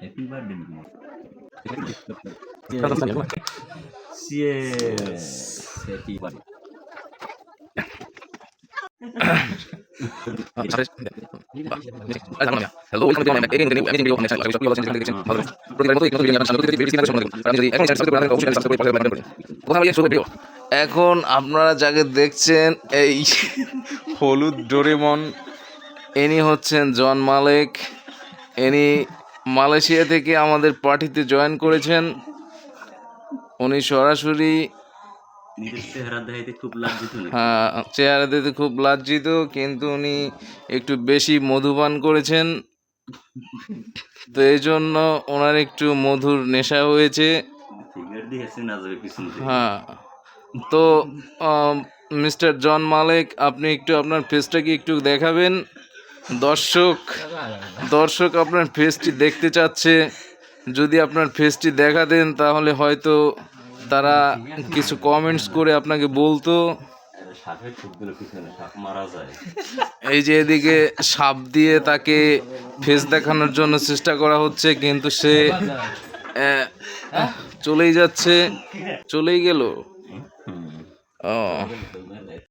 Happy birthday Cheers. Happy birthday. Hello welcome to my again new amazing video next আশা করি সবাই ভালো আছেন দেখেছেন ভালো প্রতিবারের মতো একটু ভিডিও নিয়ে আপনাদের সামনে ভিডিও দেখছেন আপনি যদি এখন চ্যানেল সাবস্ক্রাইব করেন অবশ্যই সাবস্ক্রাইব করে পাশে বেল আইকন করুন কথা বলি শুরু ভিডিও এখন আপনারা যাকে দেখছেন এই হলুদ ডোরেমন ইনি হচ্ছেন জন মালেক ইনি মালয়েশিয়া থেকে আমাদের পার্টিতে জয়েন করেছেন উনি সরাসরি নিজের চেহারা দেখাইতে খুব লজ্জিত নাকি? হ্যাঁ চেহারা দিতে খুব লজ্জিত কিন্তু উনি একটু বেশি মধুপান করেছেন তো এই জন্য ওনার একটু মধুর নেশা হয়েছে ফিগার দিয়ে চেনা যাবে পিছন থেকে। হ্যাঁ তো মিস্টার জন মালেক আপনি একটু আপনার ফেসটাকে একটু দেখাবেন দর্শক আপনার ফেসটি দেখতে চাচ্ছে যদি আপনার ফেসটি দেখা দেন তাহলে হয়তো তারা কিছু কমেন্টস করে আপনাকে বলতো সাপের ঠোঁটগুলো পিছনে সাপ মারা যায়। এই যে এদিকে সাপ দিয়ে তাকে ফেস দেখানোর জন্য চেষ্টা করা হচ্ছে কিন্তু সে চলেই যাচ্ছে চলেই গেল ও